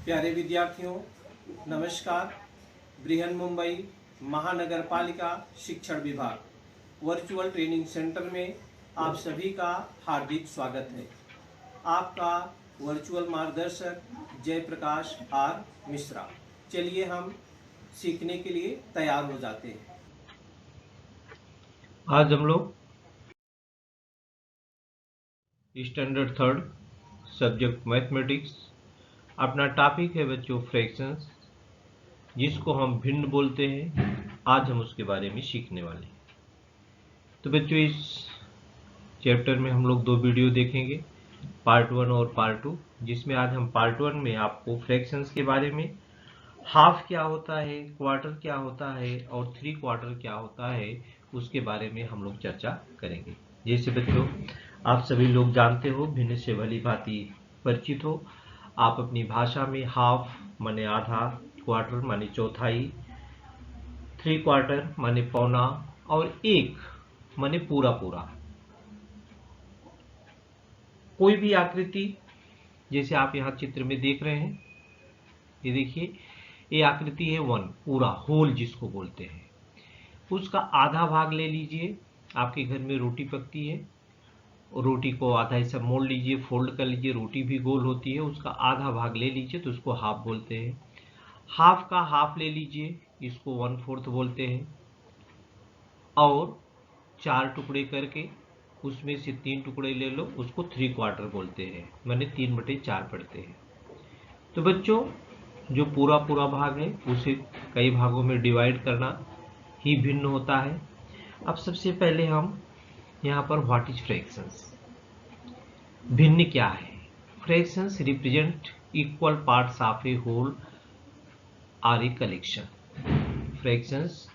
प्यारे विद्यार्थियों, नमस्कार। बृहन मुंबई महानगर पालिका शिक्षण विभाग वर्चुअल ट्रेनिंग सेंटर में आप सभी का हार्दिक स्वागत है। आपका वर्चुअल मार्गदर्शक जयप्रकाश आर मिश्रा। चलिए हम सीखने के लिए तैयार हो जाते हैं। आज हम लोग स्टैंडर्ड थर्ड सब्जेक्ट मैथमेटिक्स, अपना टॉपिक है बच्चों फ्रैक्शंस, जिसको हम भिन्न बोलते हैं। आज हम उसके बारे में सीखने वाले हैं। तो बच्चों इस चैप्टर में हम लोग दो वीडियो देखेंगे, पार्ट 1 और पार्ट 2, जिसमें आज हम पार्ट 1 में आपको फ्रैक्शंस के बारे में, हाफ क्या होता है, क्वार्टर क्या होता है और 3/4 क्या होता है, उसके बारे में हम लोग चर्चा करेंगे। जैसे बच्चों आप सभी लोग जानते हो, भिन्न से भली भांति परिचित हो। आप अपनी भाषा में हाफ माने आधा, क्वार्टर माने चौथाई, 3/4 माने पौना और एक माने पूरा पूरा। कोई भी आकृति, जैसे आप यहाँ चित्र में देख रहे हैं, ये देखिए, ये आकृति है 1, पूरा होल जिसको बोलते हैं। उसका आधा भाग ले लीजिए। आपके घर में रोटी पकती है, रोटी को आधा हिस्सा मोड़ लीजिए, फोल्ड कर लीजिए, रोटी भी गोल होती है, उसका आधा भाग ले लीजिए तो उसको हाफ बोलते हैं। हाफ का हाफ ले लीजिए, इसको 1/4 बोलते हैं। और 4 टुकड़े करके उसमें से 3 टुकड़े ले लो, उसको 3/4 बोलते हैं, माने 3/4 पड़ते हैं। तो बच्चों जो पूरा पूरा भाग है उसे कई भागों में डिवाइड करना ही भिन्न होता है। अब सबसे पहले हम यहाँ पर व्हाट इज फ्रैक्शंस, भिन्न क्या है। Fractions represent equal parts of a whole or a collection. Fractions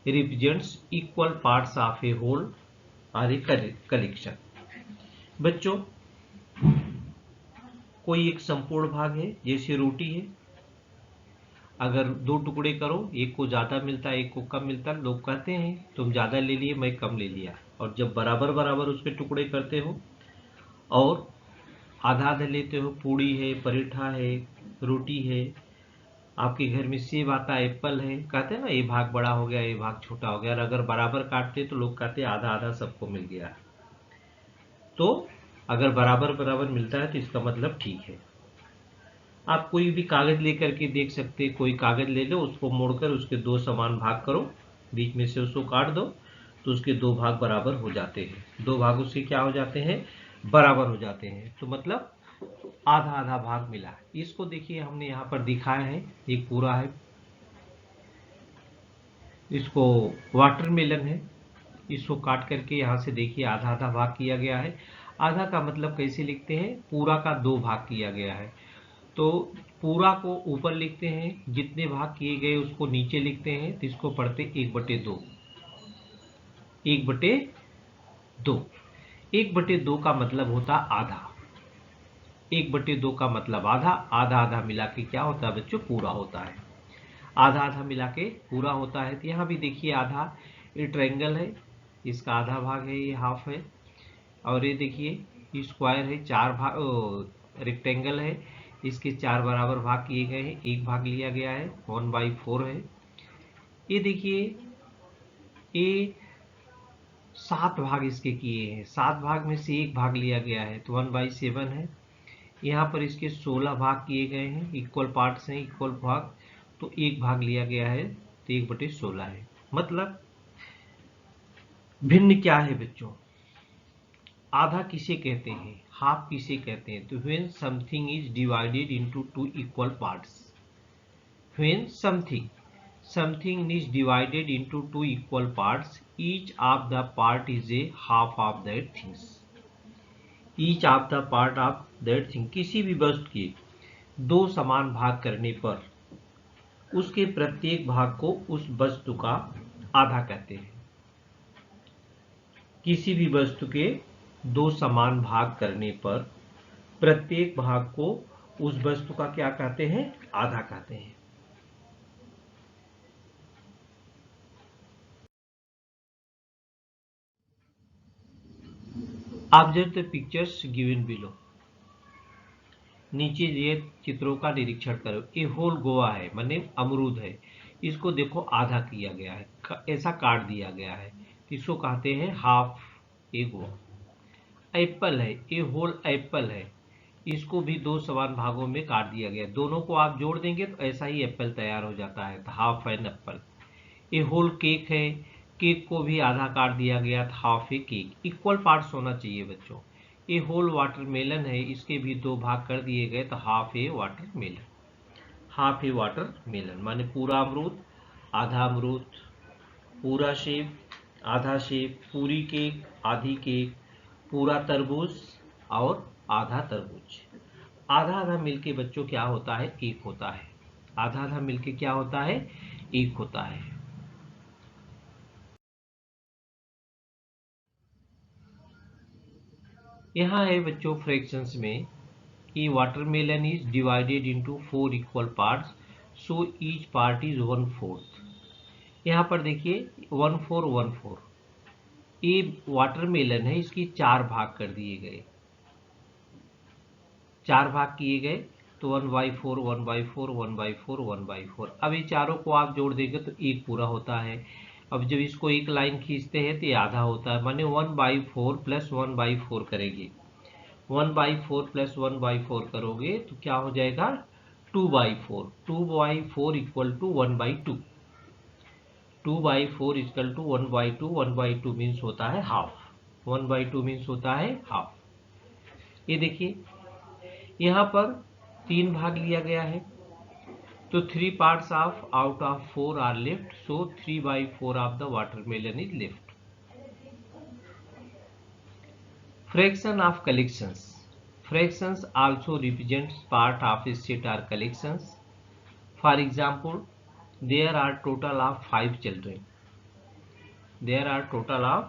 represents equal parts of a whole or a collection. बच्चों कोई एक संपूर्ण भाग है, जैसे रोटी है, अगर 2 टुकड़े करो, एक को ज़्यादा मिलता है, एक को कम मिलता है, लोग कहते हैं तुम ज़्यादा ले लिए, मैं कम ले लिया। और जब बराबर बराबर उसके टुकड़े करते हो और आधा आधा लेते हो, पूड़ी है, पराठा है, रोटी है, आपके घर में सेब आता है, एप्पल है, कहते हैं ना ये भाग बड़ा हो गया, ये भाग छोटा हो गया। और अगर बराबर काटते तो लोग कहते हैं आधा आधा सबको मिल गया। तो अगर बराबर बराबर मिलता है तो इसका मतलब ठीक है। आप कोई भी कागज लेकर के देख सकते हैं, कोई कागज ले लो, उसको मोड़कर उसके 2 समान भाग करो, बीच में से उसको काट दो, तो उसके 2 भाग बराबर हो जाते हैं। 2 भाग उसके क्या हो जाते हैं, बराबर हो जाते हैं। तो मतलब आधा आधा भाग मिला। इसको देखिए हमने यहाँ पर दिखाया है, एक पूरा है, इसको वाटरमेलन है, इसको काट करके यहाँ से देखिए आधा आधा भाग किया गया है। आधा का मतलब कैसे लिखते हैं, पूरा का 2 भाग किया गया है। तो पूरा को ऊपर लिखते हैं, जितने भाग किए गए उसको नीचे लिखते हैं, तो इसको पढ़ते 1/2। 1/2 1/2 का मतलब होता आधा। 1/2 का मतलब आधा, आधा आधा मिला के क्या होता है बच्चों, पूरा होता है। आधा आधा मिला के पूरा होता है। तो यहाँ भी देखिए आधा, ये ट्रायंगल है, इसका आधा भाग है, ये हाफ है। और ये देखिए स्क्वायर है, 4 भाग, रेक्टेंगल है, इसके 4 बराबर भाग किए गए हैं, एक भाग लिया गया है, 1/4 है। ये देखिए ये 7 भाग इसके किए हैं, 7 भाग में से एक भाग लिया गया है, तो 1/7 है। यहाँ पर इसके 16 भाग किए गए हैं, इक्वल पार्ट्स हैं, इक्वल भाग, तो एक भाग लिया गया है, तो 1/16 है। मतलब भिन्न क्या है बच्चों, आधा किसे कहते हैं, हाफ किसे कहते हैं। तो when something is divided into 2 equal parts, when something is divided into 2 equal parts, each of the part is a half of that things. Each of the part of that thing, किसी भी वस्तु के 2 समान भाग करने पर उसके प्रत्येक भाग को उस वस्तु का आधा कहते हैं। किसी भी वस्तु के 2 समान भाग करने पर प्रत्येक भाग को उस वस्तु का क्या कहते हैं, आधा कहते हैं। Observe the pictures given below. नीचे ये चित्रों का निरीक्षण करो। ए होल गोवा है, माने अमरूद है, इसको देखो आधा किया गया है, ऐसा काट दिया गया है, इसको कहते हैं हाफ ए गोवा। एप्पल है, ए होल एप्पल है, इसको भी दो समान भागों में काट दिया गया, दोनों को आप जोड़ देंगे तो ऐसा ही एप्पल तैयार हो जाता है, तो half an apple. A whole cake है, केक को भी आधा काट दिया गया था, half a cake. Equal parts होना चाहिए बच्चों। ए होल वाटरमेलन है, इसके भी दो भाग कर दिए गए तो हाफ ए वाटरमेलन। हाफ ए वाटरमेलन माने पूरा अमरूद, आधा अमरूद, पूरा सेब, आधा सेब, पूरी केक, आधी केक, पूरा तरबूज और आधा तरबूज। आधा आधा मिलके बच्चों क्या होता है, एक होता है। आधा आधा मिलके क्या होता है, एक होता है। यहाँ है बच्चों फ्रैक्शंस में कि watermelon is divided into 4 equal parts, so each part is 1/4। यहाँ पर देखिए 1/4 1/4, ये वाटरमेलन है, इसकी 4 भाग कर दिए गए, 4 भाग किए गए तो 1/4 1/4 1/4 1/4। अब ये चारों को आप जोड़ देंगे तो एक पूरा होता है। अब जब इसको एक लाइन खींचते हैं तो ये आधा होता है, माने 1/4 प्लस 1/4 करेंगे, 1/4 प्लस 1/4 करोगे तो क्या हो जाएगा, 2/4। 2/4 equal to 1/2, 2/4 equal to 1/2, 1/2 means होता है हाफ, 1/2 मीन्स होता है हाफ। ये देखिए यहाँ पर 3 भाग लिया गया है, तो 3 parts of out of 4 are left, so 3/4 of the watermelon is left. Fraction of collections. Fractions also represents part of a set or collections. For example, there are total of 5 children. There are total of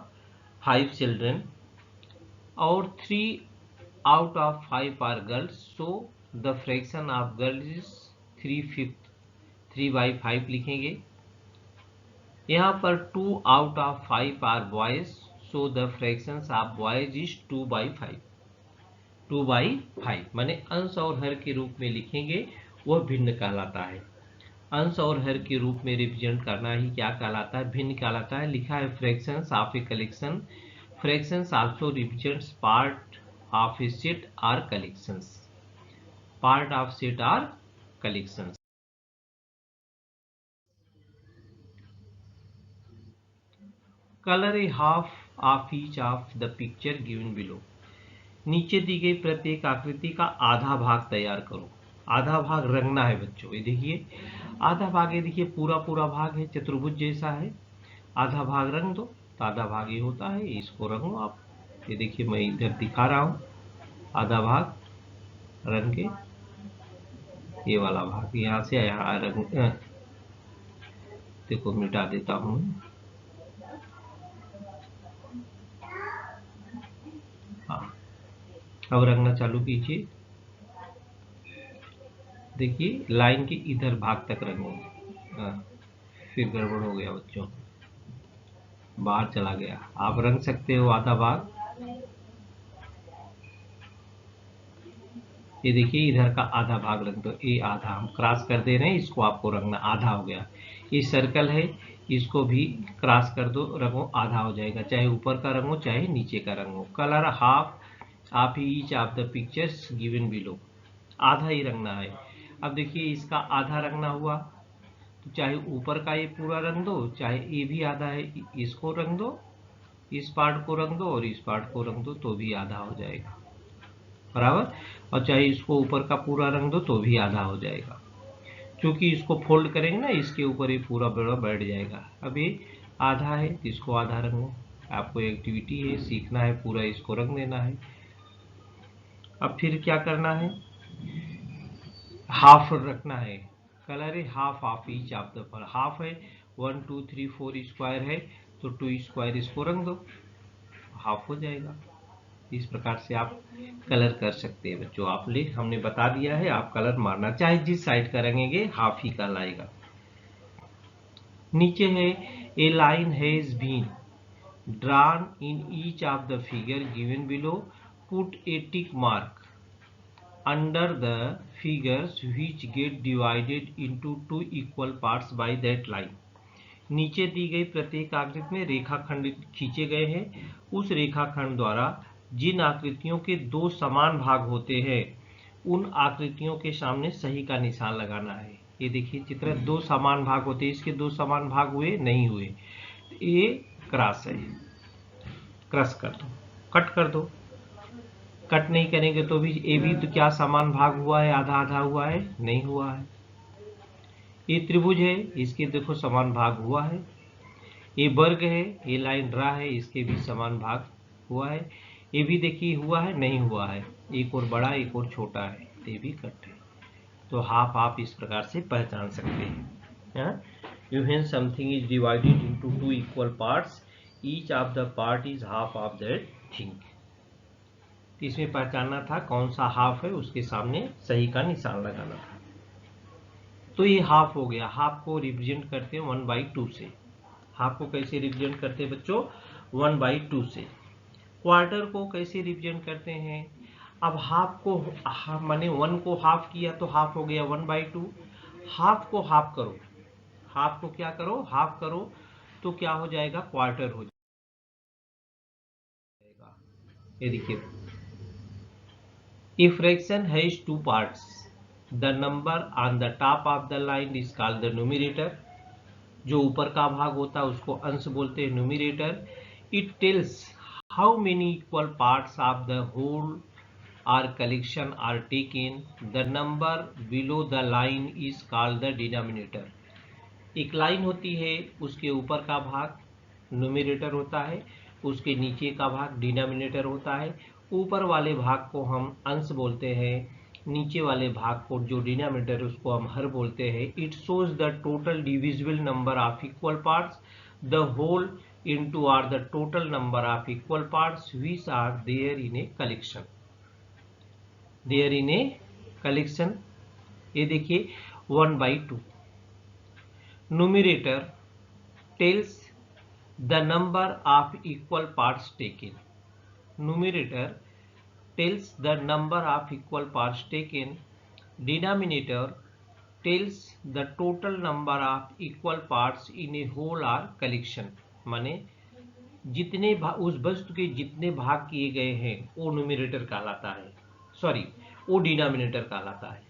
5 children, और 3 out of 5 are girls. So the fraction of girls is 3/5. 3/5 लिखेंगे। यहाँ पर 2 out of 5 are boys. So the fractions of boys is 2/5. 2/5 माने अंश और हर के रूप में लिखेंगे, वह भिन्न कहलाता है। अंश और हर के रूप में रिप्रेजेंट करना ही क्या कहलाता है, भिन्न कहलाता है। लिखा है fractions of a collection. Fractions also represents part of a set or collections. Part of set or collections. Colour a half of each of the picture given below. नीचे दी गई प्रत्येक आकृति का आधा भाग तैयार करो। आधा भाग रंगना है बच्चों। ये देखिए आधा भाग, ये देखिए पूरा पूरा भाग है, चतुर्भुज जैसा है। आधा भाग रंग दो तो आधा भाग ये होता है, इसको रंगो आप। ये देखिए मैं इधर दिखा रहा हूँ, आधा भाग रंग के, ये वाला भाग यहाँ से यहाँ रंग, देखो मिटा देता हूँ। हाँ, अब रंगना चालू कीजिए। देखिए लाइन के इधर भाग तक रंगो। फिर गड़बड़ हो गया बच्चों, बाहर चला गया। आप रंग सकते हो आधा भाग। ये देखिए इधर का आधा भाग रंग दो। ये आधा हम क्रॉस कर दे रहे हैं, इसको आपको रंगना, आधा हो गया। ये सर्कल है, इसको भी क्रॉस कर दो, रंगो, आधा हो जाएगा। चाहे ऊपर का रंगो चाहे नीचे का रंगो। Colour half of each of the pictures given below. आधा ही रंगना है। अब देखिए इसका आधा रंगना हुआ तो चाहे ऊपर का ये पूरा रंग दो, चाहे ये भी आधा है, इसको रंग दो, इस पार्ट को रंग दो और इस पार्ट को रंग दो, तो भी आधा हो जाएगा, बराबर। और चाहे इसको ऊपर का पूरा रंग दो तो भी आधा हो जाएगा। क्योंकि इसको फोल्ड करेंगे ना, इसके ऊपर ये पूरा बड़ा बैठ जाएगा। अब ये आधा है तो इसको आधा रंगो। आपको एक्टिविटी है, सीखना है, पूरा इसको रंग देना है। अब फिर क्या करना है, हाफ रखना है। कलर है half of each of the पर। हाफ है 1 2 3 4 स्क्वायर है तो 2 स्क्वायर इसको रंग दो, हाफ हो जाएगा। इस प्रकार से आप कलर कर सकते हैं बच्चों। हमने बता दिया है, आप कलर मारना, चाहे जिस साइड का रंगेंगे हाफ ही कहलाएगा। नीचे है a line has been drawn in each of the figure given below, put a tick mark. under the figures which get divided into two equal parts by that line. नीचे दी गई प्रत्येक आकृति में रेखाखंड खींचे गए हैं। उस रेखाखंड द्वारा जिन आकृतियों के दो समान भाग होते हैं उन आकृतियों के सामने सही का निशान लगाना है। ये देखिए चित्र, दो समान भाग होते हैं, इसके दो समान भाग हुए नहीं हुए, ये क्रॉस है, क्रॉस कर दो, कट कर दो। कट नहीं करेंगे तो भी ये भी तो क्या समान भाग हुआ है, आधा आधा हुआ है, नहीं हुआ है। ये त्रिभुज है, इसके देखो समान भाग हुआ है। ये वर्ग है, ये लाइन ड्रा है, इसके भी समान भाग हुआ है। ये भी देखिए हुआ है, नहीं हुआ है, एक और बड़ा एक और छोटा है, ये भी कट है। तो हाफ आप इस प्रकार से पहचान सकते हैं। When something is divided into two equal parts, each of the part is half of that thing. इसमें पहचानना था कौन सा हाफ है, उसके सामने सही का निशान लगाना था। तो ये हाफ हो गया। हाफ को रिप्रेजेंट करते हैं 1/2 से। हाफ को कैसे रिप्रेजेंट करते हैं बच्चों? 1/2 से। क्वार्टर को कैसे रिप्रेजेंट करते हैं? अब हाफ को माने 1 को हाफ किया तो हाफ हो गया 1/2। हाफ को हाफ करो, हाफ को क्या करो, हाफ करो तो क्या हो जाएगा, क्वार्टर हो जाएगा। ये देखिए, if fraction has two parts, the number on the top of the line is called the numerator. जो ऊपर का भाग होता है उसको अंश बोलते हैं, numerator. It tells how many equal parts of the whole or collection are taken. The number below the line is called the denominator. एक लाइन होती है, उसके ऊपर का भाग न्यूमिरेटर होता है, उसके नीचे का भाग डिनोमिनेटर होता है। ऊपर वाले भाग को हम अंश बोलते हैं, नीचे वाले भाग को जो डिनोमिनेटर उसको हम हर बोलते हैं। It shows the total divisible number of equal parts. The whole into are the total number of equal parts which are there in a collection, there in a collection. ये देखिए 1/2। Numerator tells the number of equal parts taken. Numerator tells the number of equal parts taken. Denominator tells the total number of equal parts in a whole or collection. माने जितने उस वस्तु के जितने भाग किए गए हैं वो न्यूमिरेटर कहलाता है, सॉरी वो डिनोमिनेटर कहलाता है।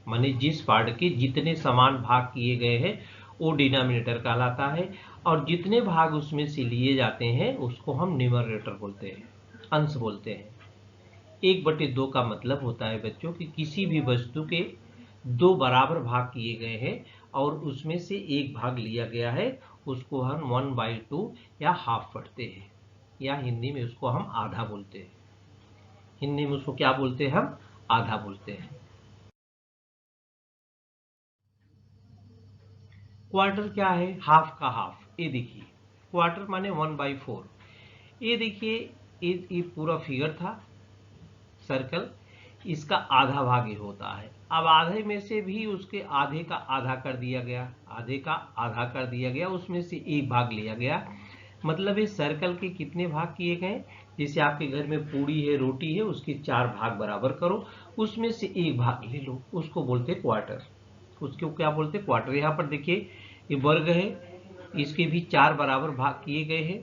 माने जिस पार्ट के जितने समान भाग किए गए हैं वो डिनोमिनेटर कहलाता है, और जितने भाग उसमें से लिए जाते हैं उसको हम न्यूमरेटर बोलते हैं, अंश बोलते हैं। 1/2 का मतलब होता है बच्चों कि किसी भी वस्तु के दो बराबर भाग किए गए हैं और उसमें से एक भाग लिया गया है, उसको हम 1/2 या हाफ पढ़ते हैं, या हिंदी में उसको हम आधा बोलते हैं। हिंदी में उसको क्या बोलते हैं? हम आधा बोलते हैं। क्वार्टर क्या है? हाफ का हाफ। ये देखिए क्वार्टर माने 1/4। ये देखिए ये पूरा फिगर था सर्कल, इसका आधा भाग ये होता है। अब आधे में से भी उसके आधे का आधा कर दिया गया, आधे का आधा कर दिया गया, उसमें से एक भाग लिया गया। मतलब इस सर्कल के कितने भाग किए गए? जैसे आपके घर में पूड़ी है, रोटी है, उसके 4 भाग बराबर करो, उसमें से एक भाग ले लो, उसको बोलते क्वार्टर। उसको क्या बोलते? क्वार्टर। यहाँ पर देखिए ये वर्ग है, इसके भी 4 बराबर भाग किए गए हैं,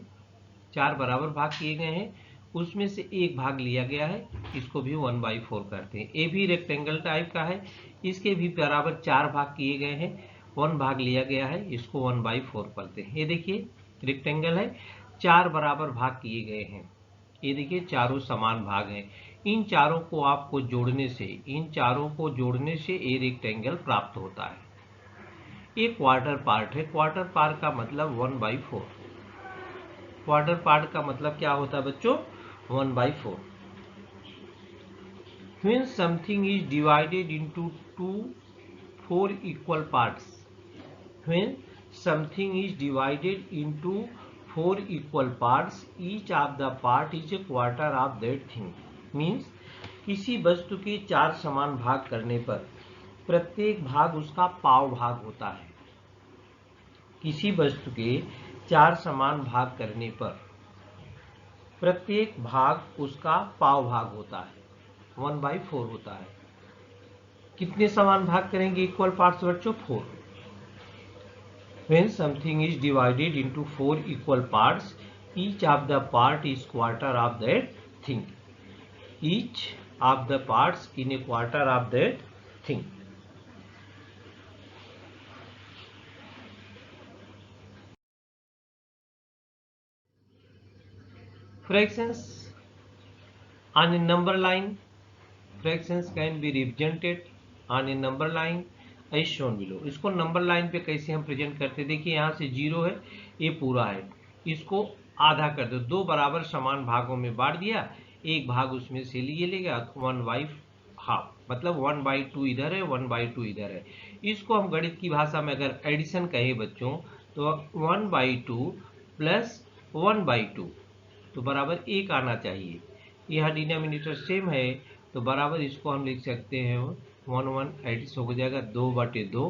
4 बराबर भाग किए गए हैं, उसमें से एक भाग लिया गया है, इसको भी 1/4 करते हैं। ये भी रेक्टेंगल टाइप का है, इसके भी बराबर 4 भाग किए गए हैं, 1 भाग लिया गया है, इसको 1/4 करते हैं। ये देखिए रेक्टेंगल है, 4 बराबर भाग किए गए हैं, ये देखिए चारों समान भाग हैं। इन चारों को आपको जोड़ने से, इन चारों को जोड़ने से ये रेक्टेंगल प्राप्त होता है। ये क्वार्टर पार्ट है। क्वार्टर पार्ट का मतलब 1/4। क्वार्टर पार्ट का मतलब क्या होता है बच्चों? 1/4। When something is divided into 4 equal parts, when something is divided into 4 equal parts, each of the part is a quarter of that thing. Means किसी वस्तु के 4 समान भाग करने पर प्रत्येक भाग उसका पाव भाग होता है। किसी वस्तु के 4 समान भाग करने पर प्रत्येक भाग उसका पाव भाग होता है। 1/4 होता है। कितने समान भाग करेंगे इक्वल पार्ट्स बच्चों? 4। When something is divided into 4 equal parts, each of the part is quarter of that thing. Each of the parts in a quarter of that thing. Fractions on a number line. Fractions can be represented on a number line as shown below. इसको number line पे कैसे हम present करते हैं? देखिए यहाँ से 0 है, ये पूरा है, इसको आधा कर दो, दो बराबर समान भागों में बांट दिया, एक भाग उसमें से लिए लेगा 1/2, मतलब 1/2 इधर है, 1/2 इधर है। इसको हम गणित की भाषा में अगर एडिशन कहें बच्चों तो 1/2 प्लस 1/2 तो बराबर 1 आना चाहिए। यहाँ डिनोमिनेटर सेम है तो बराबर इसको हम लिख सकते हैं 1 एडिस हो जाएगा 2/2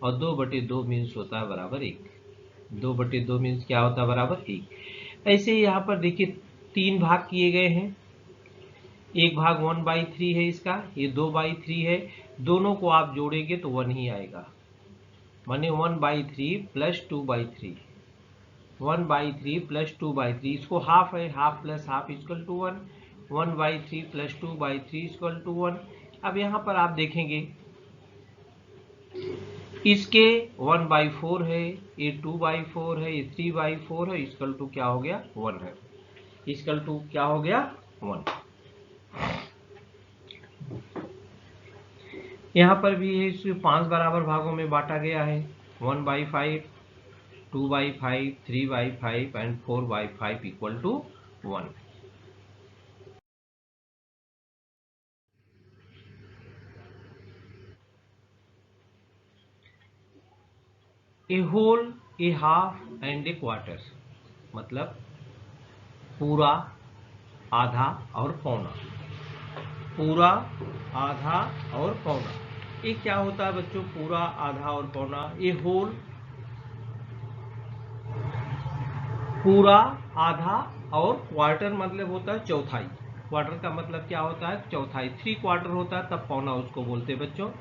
और 2/2 मीन्स होता है बराबर 1। 2/2 मीन्स क्या होता है? बराबर 1। ऐसे ही यहाँ पर देखिए 3 भाग किए गए हैं, एक भाग 1/3 है इसका, ये 2/3 है, दोनों को आप जोड़ेंगे तो 1 ही आएगा, माने 1/3 प्लस 2/3, 1/3 प्लस 2/3, इसको हाफ है, half plus half equal to 1, 1/3 plus 2/3 equal to 1। अब यहाँ पर आप देखेंगे इसके 1/4 है, ये 2/4 है, ये 3/4 है, इक्वल टू क्या हो गया? 1 है, इक्वल टू क्या हो गया? 1। यहाँ पर भी है, इसको 5 बराबर भागों में बांटा गया है, 1/5, 2/5, 3/5 and 4/5 equal to 1। A whole, a half and a quarter, मतलब पूरा, आधा और पौना। पूरा, आधा और पौना, ये क्या होता है बच्चों? पूरा, आधा और पौना। ये होल, पूरा, आधा और क्वार्टर मतलब होता है चौथाई। क्वार्टर का मतलब क्या होता है? चौथाई। 3/4 होता है तब पौना उसको बोलते हैं बच्चों।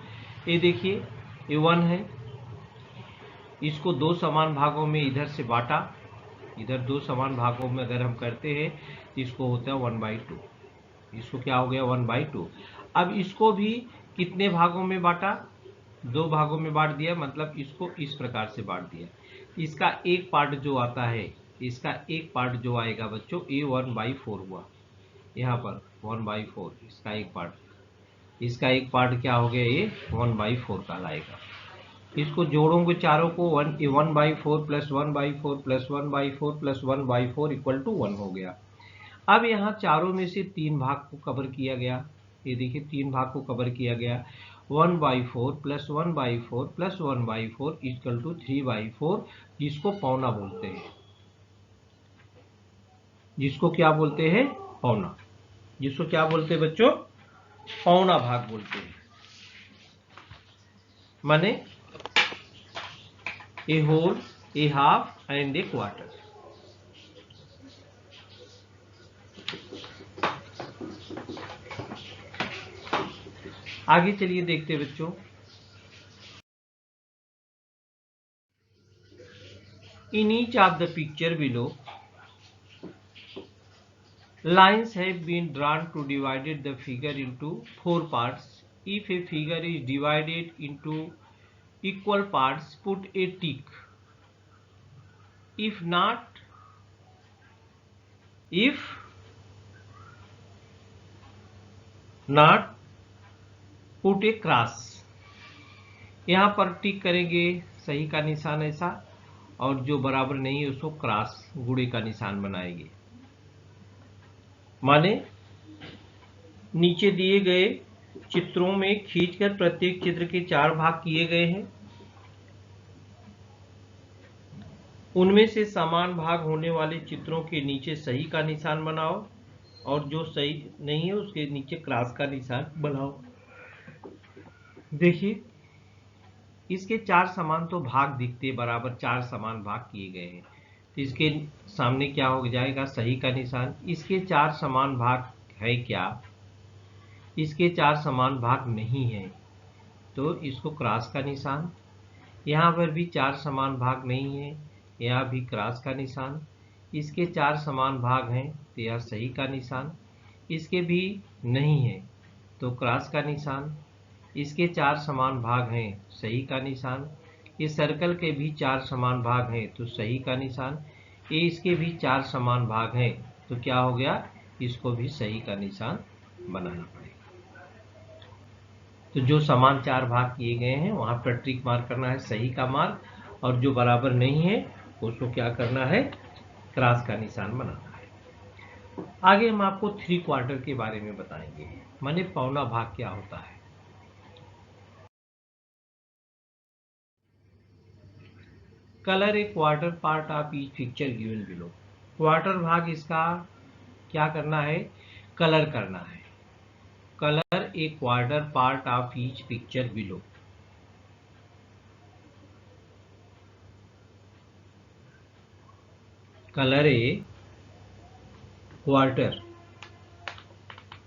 ये देखिए ये 1 है, इसको दो समान भागों में इधर से बांटा, इधर दो समान भागों में अगर हम करते हैं इसको होता है 1/2, इसको क्या हो गया? 1/2। अब इसको भी कितने भागों में बांटा? 2 भागों में बांट दिया, मतलब इसको इस प्रकार से बांट दिया। इसका एक पार्ट जो आता है, इसका एक पार्ट जो आएगा बच्चों, ये 1/4 हुआ, यहाँ पर 1/4 इसका एक पार्ट, इसका एक पार्ट क्या हो गया? ये 1/4 कहलाएगा। इसको जोड़ोगे चारों को, 1/4 plus 1/4 plus 1/4 plus 1/4 equal to 1 हो गया। अब यहाँ चारों में से 3 भाग को कवर किया गया, ये देखिए 3 भाग को कवर किया गया, 1/4 प्लस 1/4 प्लस 1/4 इक्वल टू 3/4, जिसको पौना बोलते हैं। जिसको क्या बोलते हैं? पौना। जिसको क्या बोलते हैं बच्चों? पौना भाग बोलते हैं, माने a whole, a half and a quarter. आगे चलिए देखते बच्चों। In each of the picture below, lines have been drawn to divide the figure into 4 parts. If a figure is divided into equal parts, put a tick. If not, put a cross. यहाँ पर टिक करेंगे, सही का निशान ऐसा, और जो बराबर नहीं है उसको क्रॉस, गुणे का निशान बनाएंगे। माने नीचे दिए गए चित्रों में खींचकर प्रत्येक चित्र के 4 भाग किए गए हैं, उनमें से समान भाग होने वाले चित्रों के नीचे सही का निशान बनाओ और जो सही नहीं है उसके नीचे क्रॉस का निशान बनाओ। देखिए इसके 4 समान तो भाग दिखते, बराबर 4 समान भाग किए गए हैं, तो इसके सामने क्या हो जाएगा? सही का निशान। इसके 4 समान भाग है क्या? इसके 4 समान भाग नहीं हैं तो इसको क्रॉस का निशान। यहाँ पर भी 4 समान भाग नहीं है, यहाँ भी क्रॉस का निशान। इसके 4 समान भाग हैं तो यह सही का निशान। इसके भी नहीं है तो क्रॉस का निशान। इसके 4 समान भाग हैं, सही का निशान। इस सर्कल के भी 4 समान भाग हैं तो सही का निशान। ये इसके भी 4 समान भाग हैं तो क्या हो गया, इसको भी सही का निशान बनाना पड़ेगा। तो जो समान 4 भाग किए गए हैं वहां पर ट्रिक मार्क करना है सही का मार्क, और जो बराबर नहीं है उसको क्या करना है, क्रॉस का निशान बनाना है। आगे हम आपको 3 क्वार्टर के बारे में बताएंगे, माने पौना भाग क्या होता है। Colour A quarter part of each picture given below. Quarter भाग इसका क्या करना है, कलर करना है। Colour A quarter part of each picture below. Colour A quarter,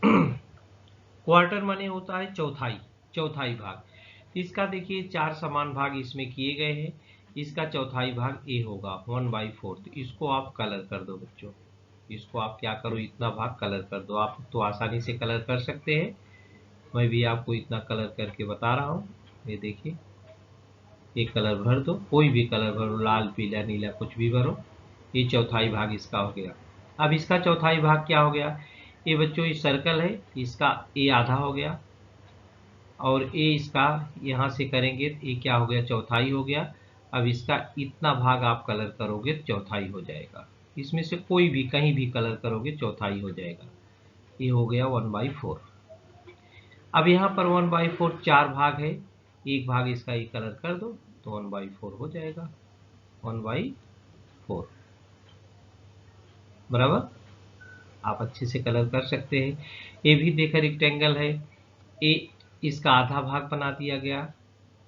quarter माने होता है चौथाई, चौथाई भाग। इसका देखिए 4 समान भाग इसमें किए गए हैं, इसका चौथाई भाग ए होगा 1/4। इसको आप कलर कर दो बच्चों, इसको आप क्या करो, इतना भाग कलर कर दो। आप तो आसानी से कलर कर सकते हैं, मैं भी आपको इतना कलर करके बता रहा हूँ। ये देखिए, एक कलर भर दो, कोई भी कलर भरो, लाल पीला नीला कुछ भी भरो। ये चौथाई भाग इसका हो गया। अब इसका चौथाई भाग क्या हो गया, ये बच्चों इस सर्कल है, इसका ए आधा हो गया, और ए इसका यहाँ से करेंगे तो ये क्या हो गया, चौथाई हो गया। अब इसका इतना भाग आप कलर करोगे तो चौथाई हो जाएगा। इसमें से कोई भी कहीं भी कलर करोगे चौथाई हो जाएगा। ये हो गया 1/4। अब यहाँ पर 1/4 4 भाग है, एक भाग इसका ये कलर कर दो तो 1/4 हो जाएगा, 1/4 बराबर। आप अच्छे से कलर कर सकते हैं। ये भी देखा रेक्टेंगल है, ए इसका आधा भाग बना दिया गया,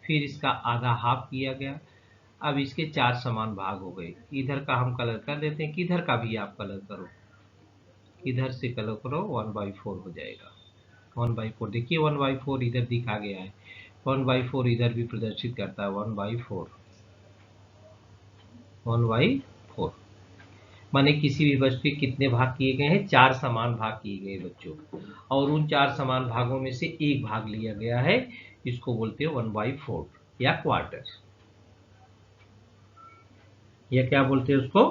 फिर इसका आधा हाफ किया गया। अब इसके 4 समान भाग हो गए। इधर का हम कलर कर देते हैं, किधर का भी आप कलर करो, इधर से कलर करो 1/4 हो जाएगा। 1/4 देखिए, 1/4 इधर दिखा गया है, 1/4 इधर भी प्रदर्शित करता है, 1/4 1/4 माने किसी भी वस्तु के कितने भाग किए गए हैं, 4 समान भाग किए गए बच्चों, और उन 4 समान भागों में से एक भाग लिया गया है, इसको बोलते हैं 1/4 या क्वार्टर, या क्या बोलते हैं उसको,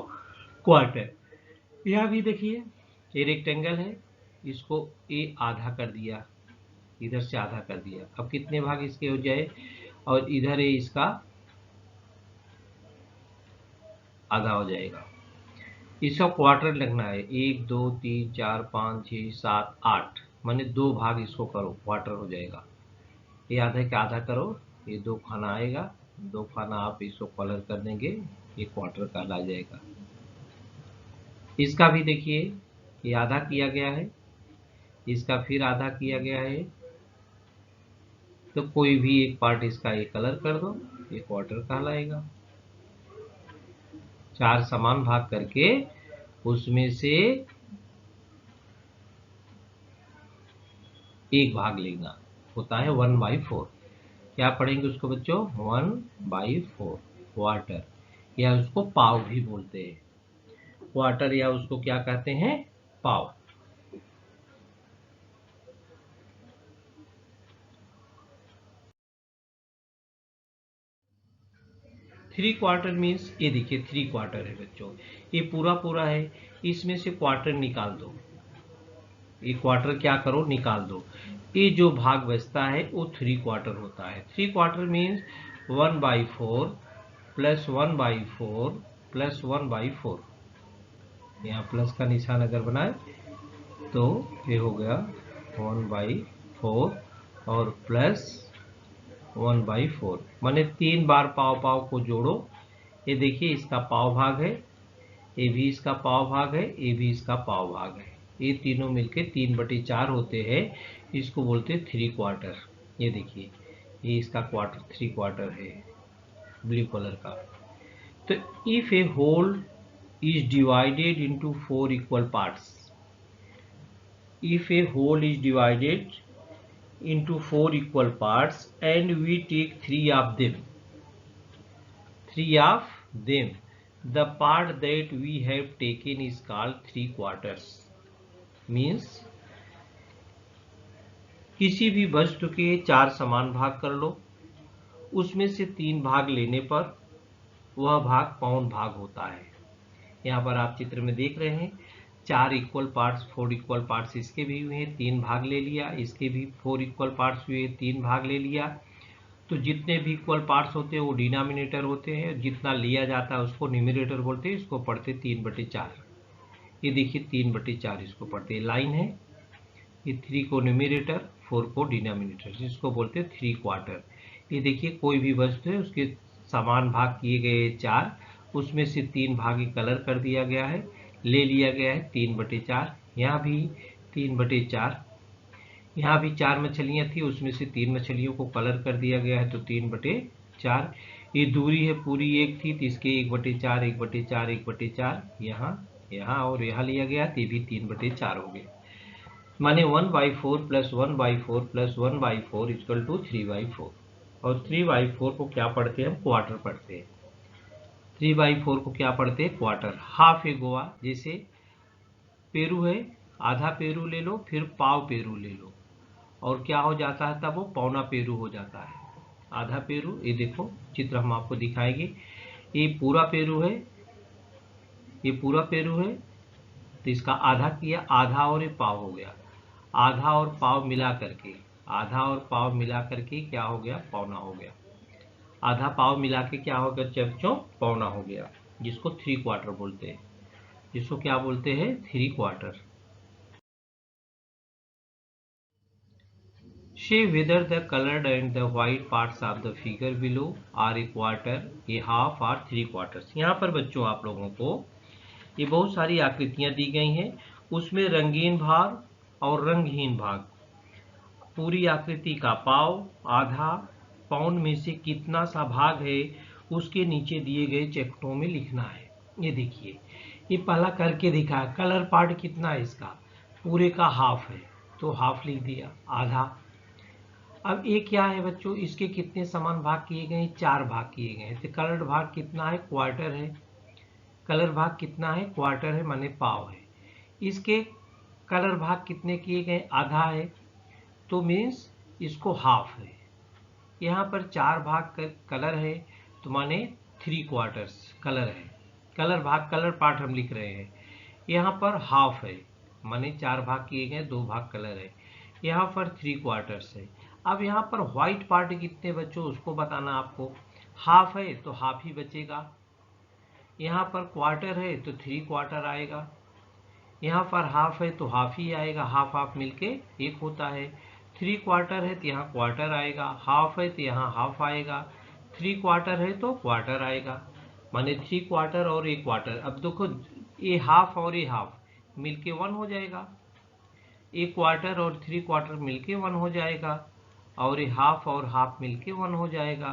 क्वार्टर। यह भी देखिए, ये रेक्टेंगल है, इसको ए आधा कर दिया, इधर से आधा कर दिया। अब कितने भाग इसके हो जाए, और इधर है इसका आधा हो जाएगा। इसका क्वार्टर लगना है, 1 2 3 4 5 6 7 8, माने 2 भाग इसको करो, क्वार्टर हो जाएगा। ये आधे का आधा करो, ये 2 खाना आएगा, 2 खाना आप इसको कलर कर देंगे, ये क्वार्टर का ला जाएगा। इसका भी देखिए, ये आधा किया गया है, इसका फिर आधा किया गया है, तो कोई भी एक पार्ट इसका ये कलर कर दो, ये क्वार्टर कहलाएगा। 4 समान भाग करके उसमें से एक भाग लेना होता है 1/4। क्या पढ़ेंगे उसको बच्चों, 1/4 क्वार्टर, या उसको पाव भी बोलते हैं, क्वार्टर, या उसको क्या कहते हैं, पाव। थ्री क्वार्टर मीन्स, ये देखिए 3 क्वार्टर है बच्चों, ये पूरा पूरा है, इसमें से क्वार्टर निकाल दो, ये क्वार्टर क्या करो, निकाल दो। ये जो भाग बचता है वो 3 क्वार्टर होता है। 3 क्वार्टर मीन्स 1/4 प्लस 1/4 प्लस 1/4, यहाँ प्लस का निशान अगर बनाए तो ये हो गया 1/4 और प्लस 1/4, माने 3 बार पाव पाव को जोड़ो। ये देखिए, इसका पाव भाग है, ये भी इसका पाव भाग है, ये भी इसका पाव भाग है, ये तीनों मिलके 3/4 होते हैं, इसको बोलते हैं 3 क्वार्टर। ये देखिए, ये इसका क्वार्टर 3 क्वार्टर है, ब्लू कलर का। तो if a whole is divided into 4 equal parts, if a whole is divided into 4 equal parts and we take 3 of them. The part that we have taken is called 3 quarters. Means किसी भी वस्तु के 4 समान भाग कर लो, उसमें से 3 भाग लेने पर वह भाग पौन भाग होता है। यहाँ पर आप चित्र में देख रहे हैं 4 इक्वल पार्ट्स, 4 इक्वल पार्ट्स इसके भी हुए हैं, 3 भाग ले लिया, इसके भी 4 इक्वल पार्ट्स हुए, 3 भाग ले लिया। तो जितने भी इक्वल पार्ट्स होते हैं वो डिनोमिनेटर होते हैं, जितना लिया जाता है उसको न्यूमरेटर बोलते हैं, इसको पढ़ते 3/4। ये देखिए 3/4 इसको पढ़ते हैं, लाइन है, ये 3 को न्यूमरेटर, 4 को डिनोमिनेटर, जिसको बोलते हैं 3 क्वार्टर। ये देखिए कोई भी वस्तु है उसके समान भाग किए गए 4, उसमें से 3 भाग कलर कर दिया गया है, ले लिया गया है 3/4। यहाँ भी 3/4, यहाँ भी 4 मछलियाँ थी, उसमें से 3 मछलियों को कलर कर दिया गया है तो 3/4। ये दूरी है पूरी 1 थी तो इसके 1/4 1/4 1/4 यहाँ और यहाँ लिया गया तो ये भी 3/4 हो गए। माने 1/4 + 1/4 + 1/4 = 3/4। और 3/4 को क्या पढ़ते हैं हम? क्वार्टर पढ़ते हैं। 3/4 को क्या पढ़ते हैं? क्वार्टर। हाफ ए गोवा, जैसे पेरू है, आधा पेरू ले लो, फिर पाव पेरू ले लो, और क्या हो जाता है तब? वो पौना पेरू हो जाता है। आधा पेरू, ये देखो चित्र हम आपको दिखाएंगे, ये पूरा पेरू है, ये पूरा पेरू है, तो इसका आधा किया, आधा और ये पाव हो गया, आधा और पाव मिला करके, आधा और पाव मिला करके क्या हो गया? पौना हो गया। आधा पाव मिला के क्या हो गया बच्चों? पौना हो गया, जिसको 3 क्वार्टर बोलते हैं। जिसको क्या बोलते हैं? 3 quarter. Say whether the colored and the white parts of the figure below are a quarter, a half or 3 quarters। यहाँ पर बच्चों आप लोगों को ये बहुत सारी आकृतियां दी गई हैं, उसमें रंगीन भाग और रंगहीन भाग, पूरी आकृति का पाव, आधा, पौन में से कितना सा भाग है उसके नीचे दिए गए चेकों में लिखना है। ये देखिए, ये पहला करके दिखा, कलर पार्ट कितना है इसका? पूरे का हाफ है तो हाफ लिख दिया, आधा। अब ये क्या है बच्चों? इसके कितने समान भाग किए गए? 4 भाग किए गए हैं, तो कलर भाग कितना है? क्वार्टर है। कलर भाग कितना है? क्वार्टर है, माने पाव है। इसके कलर भाग कितने किए गए? आधा है, तो मीन्स इसको हाफ है। यहाँ पर 4 भाग कलर है तो माने 3 क्वार्टर्स कलर है। कलर भाग, कलर पार्ट हम लिख रहे हैं। यहाँ पर हाफ है, माने 4 भाग किए गए, 2 भाग कलर है। यहाँ पर 3 क्वार्टर्स है। अब यहाँ पर व्हाइट पार्ट कितने बच्चों उसको बताना आपको। हाफ है तो हाफ ही बचेगा, यहाँ पर क्वार्टर है तो 3 क्वार्टर आएगा, यहाँ पर हाफ है तो हाफ ही आएगा, हाफ हाफ मिलके 1 होता है। 3 क्वार्टर है तो यहाँ क्वार्टर आएगा, हाफ है तो यहाँ हाफ आएगा, 3 क्वार्टर है तो क्वार्टर आएगा, माने 3 क्वार्टर और 1 क्वार्टर। अब देखो ये हाफ और ये हाफ मिलके 1 हो जाएगा, 1 क्वार्टर और 3 क्वार्टर मिलके 1 हो जाएगा, और ये हाफ और हाफ मिलके 1 हो जाएगा,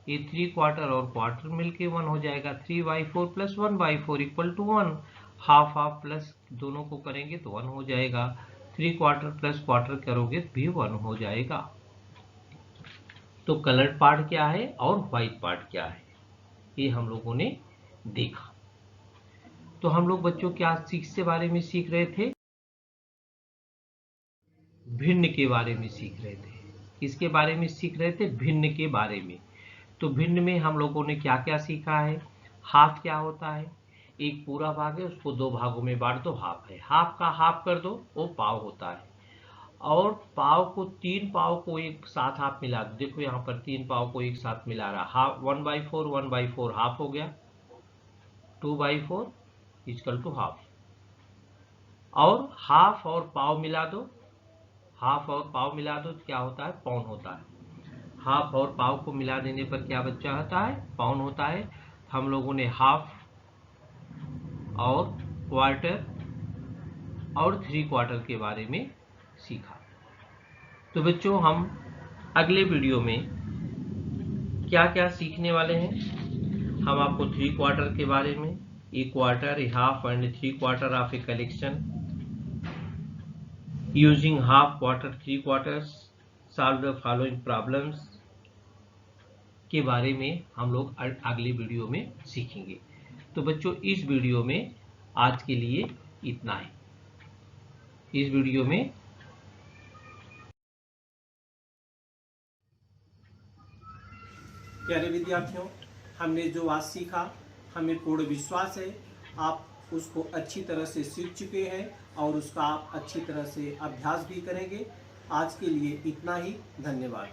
ये 3 क्वार्टर और क्वार्टर मिलके 1 हो जाएगा। 3/4 + 1/4 = 1। हाफ हाफ प्लस दोनों को करेंगे तो 1 हो जाएगा, 3 क्वार्टर प्लस क्वार्टर करोगे तो भी 1 हो जाएगा। तो कलर्ड पार्ट क्या है और व्हाइट पार्ट क्या है, ये हम लोगों ने देखा। तो हम लोग बच्चों क्या से बारे में सीख रहे थे? भिन्न के बारे में सीख रहे थे। किसके बारे में सीख रहे थे? भिन्न के बारे में। तो भिन्न में हम लोगों ने क्या क्या सीखा है? हाफ क्या होता है? एक पूरा भाग है, उसको 2 भागों में बांट दो, हाफ है। हाफ का हाफ कर दो, वो पाव होता है। और पाव को, 3 पाव को एक साथ आप मिला दो, देखो यहाँ पर 3 पाव को एक साथ मिला रहा, हाफ 1/4 हाफ हो गया, 2/4 = हाफ। और हाफ और पाव मिला दो, हाफ और पाव मिला दो तो क्या होता है? पौन होता है। हाफ और पाव को मिला देने पर क्या बच्चा होता है? पौन होता है। हम लोगों ने हाफ और क्वार्टर और 3 क्वार्टर के बारे में सीखा। तो बच्चों हम अगले वीडियो में क्या क्या सीखने वाले हैं? हम आपको 3 क्वार्टर के बारे में, ए quarter, A half and 3 quarter of a collection using half, quarter, 3 quarters, solve the following problems के बारे में हम लोग अगले वीडियो में सीखेंगे। तो बच्चों इस वीडियो में आज के लिए इतना ही। इस वीडियो में प्यारे विद्यार्थियों, हमने जो आज सीखा, हमें पूर्ण विश्वास है आप उसको अच्छी तरह से सीख चुके हैं और उसका आप अच्छी तरह से अभ्यास भी करेंगे। आज के लिए इतना ही। धन्यवाद।